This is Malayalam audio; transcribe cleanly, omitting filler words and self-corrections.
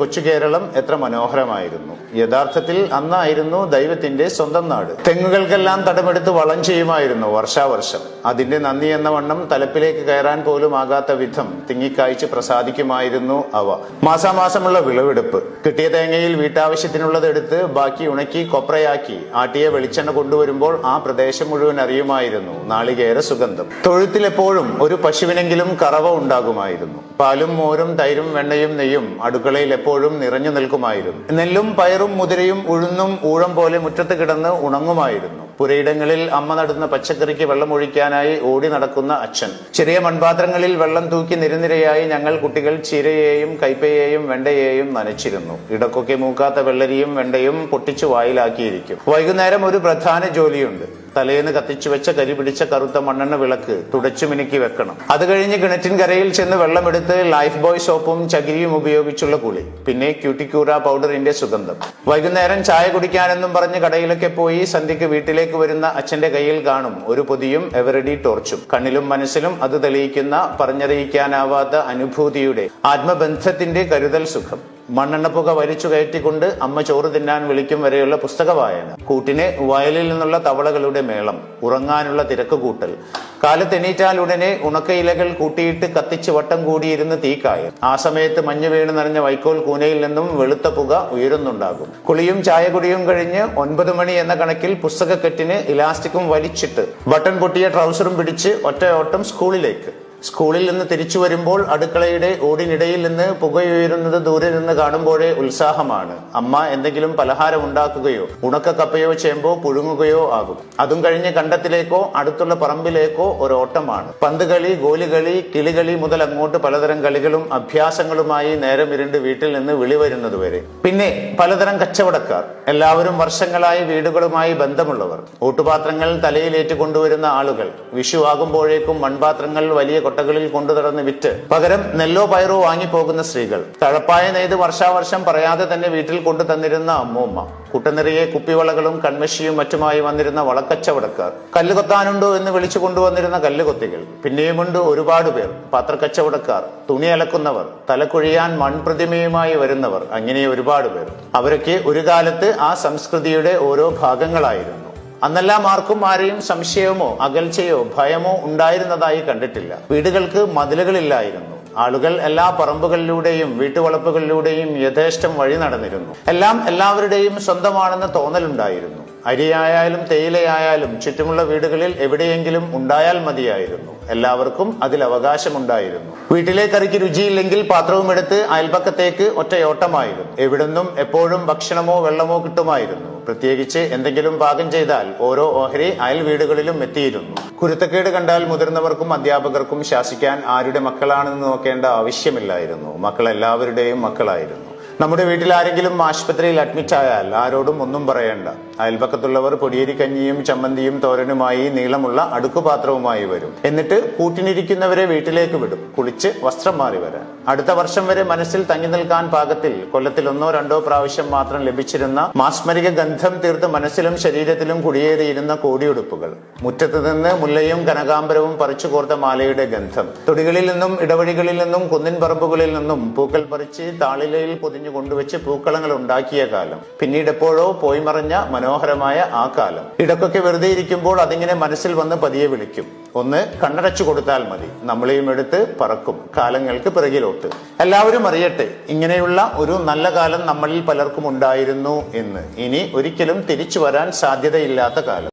കൊച്ചു കേരളം എത്ര മനോഹരമായിരുന്നു. യഥാർത്ഥത്തിൽ അന്നായിരുന്നു ദൈവത്തിന്റെ സ്വന്തം നാട്. തെങ്ങുകൾക്കെല്ലാം തടമെടുത്ത് വളം ചെയ്യുമായിരുന്നു വർഷാവർഷം. അതിന്റെ നന്ദി എന്ന വണ്ണം തലപ്പിലേക്ക് കയറാൻ പോലും ആകാത്ത വിധം തിങ്ങിക്കായ്ച്ച് പ്രസാദിക്കുമായിരുന്നു അവ. മാസാമാസമുള്ള വിളവെടുപ്പ്. കിട്ടിയ തേങ്ങയിൽ വീട്ടാവശ്യത്തിനുള്ളത് എടുത്ത് ബാക്കി ഉണക്കി കൊപ്രയാക്കി ആട്ടിയ വെളിച്ചെണ്ണ കൊണ്ടുവരുമ്പോൾ ആ പ്രദേശം മുഴുവൻ അറിയുമായിരുന്നു നാളികേര സുഗന്ധം. തൊഴുത്തിലെപ്പോഴും ഒരു പശുവിനെങ്കിലും കറവ ഉണ്ടാകുമായിരുന്നു. പാലും മോരും തൈരും വെണ്ണയും നെയ്യും അടുക്കളയിൽ എപ്പോഴും നിറഞ്ഞു നിൽക്കുമായിരുന്നു. നെല്ലും പയറും മുതിരയും ഉഴുന്നും ഊഴം പോലെ മുറ്റത്ത് കിടന്ന് ഉണങ്ങുമായിരുന്നു. പുരയിടങ്ങളിൽ അമ്മ നടുന്ന പച്ചക്കറിക്ക് വെള്ളം ഒഴിക്കാനായി ഓടി നടക്കുന്ന അച്ഛൻ. ചെറിയ മൺപാത്രങ്ങളിൽ വെള്ളം തൂക്കി നിരനിരയായി ഞങ്ങൾ കുട്ടികൾ ചീരയെയും കൈപ്പയെയും വെണ്ടയെയും നനച്ചിരുന്നു. ഇടക്കൊക്കെ മൂക്കാത്ത വെള്ളരിയും വെണ്ടയും പൊട്ടിച്ചു വായിലാക്കിയിരിക്കും. വൈകുന്നേരം ഒരു പ്രധാന ജോലിയുണ്ട്. തലേന്ന് കത്തിച്ചു വെച്ച കരി പിടിച്ച കറുത്ത മണ്ണെണ്ണ വിളക്ക് തുടച്ചു മിനുക്കി വെക്കണം. അത് കഴിഞ്ഞ് കിണറ്റിൻ കരയിൽ ചെന്ന് വെള്ളമെടുത്ത് ലൈഫ് ബോയ് സോപ്പും ചകിരിയും ഉപയോഗിച്ചുള്ള കുളി. പിന്നെ ക്യൂട്ടിക്യൂറ പൗഡറിന്റെ സുഗന്ധം. വൈകുന്നേരം ചായ കുടിക്കാനെന്നും പറഞ്ഞ് കടയിലൊക്കെ പോയി സന്ധ്യക്ക് വീട്ടിലേക്ക് വരുന്ന അച്ഛന്റെ കയ്യിൽ കാണും ഒരു പൊതിയും എവറഡി ടോർച്ചും. കണ്ണിലും മനസ്സിലും അത് തെളിയിക്കുന്ന പറഞ്ഞറിയിക്കാനാവാത്ത അനുഭൂതിയുടെ ആത്മബന്ധത്തിന്റെ കരുതൽ സുഖം. മണ്ണെണ്ണപ്പുക വലിച്ചു കയറ്റിക്കൊണ്ട് അമ്മ ചോറ് തിന്നാൻ വിളിക്കും വരെയുള്ള പുസ്തക വായന. കൂട്ടിന് വയലിൽ നിന്നുള്ള തവളകളുടെ മേളം. ഉറങ്ങാനുള്ള തിരക്ക് കൂട്ടൽ. കാലത്തെണീറ്റാൽ ഉടനെ ഉണക്കയിലകൾ കൂട്ടിയിട്ട് കത്തിച്ച് വട്ടം കൂടിയിരുന്ന് തീക്കായ. ആ സമയത്ത് മഞ്ഞ് വീണ് നിറഞ്ഞ വൈക്കോൽ കൂനയിൽ നിന്നും വെളുത്ത പുക ഉയരുന്നുണ്ടാകും. കുളിയും ചായകുടിയും കഴിഞ്ഞ് 9 മണി എന്ന കണക്കിൽ പുസ്തകക്കെട്ടിന് ഇലാസ്റ്റിക്കും വലിച്ചിട്ട് ബട്ടൺ പൊട്ടിയ ട്രൗസറും പിടിച്ച് ഒറ്റ ഓട്ടം സ്കൂളിലേക്ക്. സ്കൂളിൽ നിന്ന് തിരിച്ചു വരുമ്പോൾ അടുക്കളയുടെ ഓടിനിടയിൽ നിന്ന് പുകയുയരുന്നത് ദൂരെ നിന്ന് കാണുമ്പോഴേ ഉത്സാഹമാണ്. അമ്മ എന്തെങ്കിലും പലഹാരം ഉണ്ടാക്കുകയോ ഉണക്ക കപ്പയോ ചേമ്പോ പുഴുങ്ങുകയോ ആകും. അതും കഴിഞ്ഞ് കണ്ടത്തിലേക്കോ അടുത്തുള്ള പറമ്പിലേക്കോ ഒരോട്ടമാണ്. പന്തുകളി, ഗോലികളി, കിളികളി മുതൽ അങ്ങോട്ട് പലതരം കളികളും അഭ്യാസങ്ങളുമായി നേരം ഇരുണ്ട് വീട്ടിൽ നിന്ന് വിളി വരുന്നത് വരെ. പിന്നെ പലതരം കച്ചവടക്കാർ. എല്ലാവരും വർഷങ്ങളായി വീടുകളുമായി ബന്ധമുള്ളവർ. ഓട്ടുപാത്രങ്ങൾ തലയിലേറ്റ് കൊണ്ടുവരുന്ന ആളുകൾ. വിഷു ആകുമ്പോഴേക്കും മൺപാത്രങ്ങൾ വലിയ കൊട്ടകളിൽ കൊണ്ടുനടന്ന് വിറ്റ് പകരം നെല്ലോ പയറോ വാങ്ങിപ്പോകുന്ന സ്ത്രീകൾ. തഴപ്പായ നെയ്ത് വർഷാവർഷം പറയാതെ തന്നെ വീട്ടിൽ കൊണ്ടു തന്നിരുന്ന അമ്മൂമ്മ. കുട്ടനിറയെ കുപ്പിവളകളും കൺമഷിയും മറ്റുമായി വന്നിരുന്ന വളക്കച്ചവടക്കാർ. കല്ലുകൊത്താനുണ്ടോ എന്ന് വിളിച്ചു കൊണ്ടുവന്നിരുന്ന കല്ലുകൊത്തികൾ. പിന്നെയുമുണ്ട് ഒരുപാട് പേർ. പാത്രക്കച്ചവടക്കാർ, തുണി അലക്കുന്നവർ, തലക്കുഴിയാൻ മൺപ്രതിമയുമായി വരുന്നവർ, അങ്ങനെ ഒരുപാട് പേർ. അവരൊക്കെ ഒരു കാലത്ത് ആ സംസ്കൃതിയുടെ ഓരോ ഭാഗങ്ങളായിരുന്നു. അന്നെല്ലാം ആർക്കും ആരെയും സംശയമോ അകൽച്ചയോ ഭയമോ ഉണ്ടായിരുന്നതായി കണ്ടിട്ടില്ല. വീടുകൾക്ക് മതിലുകളില്ലായിരുന്നു. ആളുകൾ എല്ലാ പറമ്പുകളിലൂടെയും വീട്ടുവളപ്പുകളിലൂടെയും യഥേഷ്ടം വഴി നടന്നിരുന്നു. എല്ലാം എല്ലാവരുടെയും സ്വന്തമാണെന്ന് തോന്നലുണ്ടായിരുന്നു. അരിയായാലും തേയിലയായാലും ചുറ്റുമുള്ള വീടുകളിൽ എവിടെയെങ്കിലും ഉണ്ടായാൽ മതിയായിരുന്നു. എല്ലാവർക്കും അതിൽ അവകാശമുണ്ടായിരുന്നു. വീട്ടിലെ കറിക്ക് രുചിയില്ലെങ്കിൽ പാത്രവും എടുത്ത് അയൽപക്കത്തേക്ക് ഒറ്റയോട്ടമായിരുന്നു. എവിടുന്നും എപ്പോഴും ഭക്ഷണമോ വെള്ളമോ കിട്ടുമായിരുന്നു. പ്രത്യേകിച്ച് എന്തെങ്കിലും പാകം ചെയ്താൽ ഓരോ ഓഹരി അയൽ വീടുകളിലും എത്തിയിരുന്നു. കുരുത്തക്കേട് കണ്ടാൽ മുതിർന്നവർക്കും അധ്യാപകർക്കും ശാസിക്കാൻ ആരുടെ മക്കളാണെന്ന് നോക്കേണ്ട ആവശ്യമില്ലായിരുന്നു. മക്കൾ എല്ലാവരുടെയും മക്കളായിരുന്നു. നമ്മുടെ വീട്ടിൽ ആരെങ്കിലും ആശുപത്രിയിൽ അഡ്മിറ്റ് ആയാൽ ആരോടും ഒന്നും പറയേണ്ട. അയൽപക്കത്തുള്ളവർ പൊടിയേരി കഞ്ഞിയും ചമ്മന്തിയും തോരനുമായി നീളമുള്ള അടുക്കുപാത്രവുമായി വരും. എന്നിട്ട് കൂട്ടിനിരിക്കുന്നവരെ വീട്ടിലേക്ക് വിടും, കുളിച്ച് വസ്ത്രം മാറി വരാൻ. അടുത്ത വർഷം വരെ മനസ്സിൽ തങ്ങി നിൽക്കാൻ പാകത്തിൽ കൊല്ലത്തിൽ 1-2 പ്രാവശ്യം മാത്രം ലഭിച്ചിരുന്ന മാസ്മരിക ഗന്ധം തീർത്ത് മനസ്സിലും ശരീരത്തിലും കുടിയേറിയിരുന്ന കോടിയുടുപ്പുകൾ. മുറ്റത്ത് നിന്ന് മുല്ലയും കനകാംബരവും പറിച്ചു കോർത്ത മാലയുടെ ഗന്ധം. തൊടികളിൽ നിന്നും ഇടവഴികളിൽ നിന്നും കുന്നിൻ പറമ്പുകളിൽ നിന്നും പൂക്കൾ പറിച്ച് താളിലയിൽ പൊതിഞ്ഞു കൊണ്ടുവച്ച് പൂക്കളങ്ങൾ ഉണ്ടാക്കിയ കാലം. പിന്നീട് എപ്പോഴോ പോയി മറഞ്ഞ മനോഹരമായ ആ കാലം. ഇടക്കൊക്കെ വെറുതെ ഇരിക്കുമ്പോൾ അതിങ്ങനെ മനസ്സിൽ വന്ന് പതിയെ വിളിക്കും. ഒന്ന് കണ്ണടച്ചു കൊടുത്താൽ മതി, നമ്മളെയും എടുത്ത് പറക്കും കാലങ്ങൾക്ക് പിറകിലോട്ട്. എല്ലാവരും അറിയട്ടെ, ഇങ്ങനെയുള്ള ഒരു നല്ല കാലം നമ്മളിൽ പലർക്കും ഉണ്ടായിരുന്നു എന്ന്. ഇനി ഒരിക്കലും തിരിച്ചു വരാൻ സാധ്യതയില്ലാത്ത കാലം.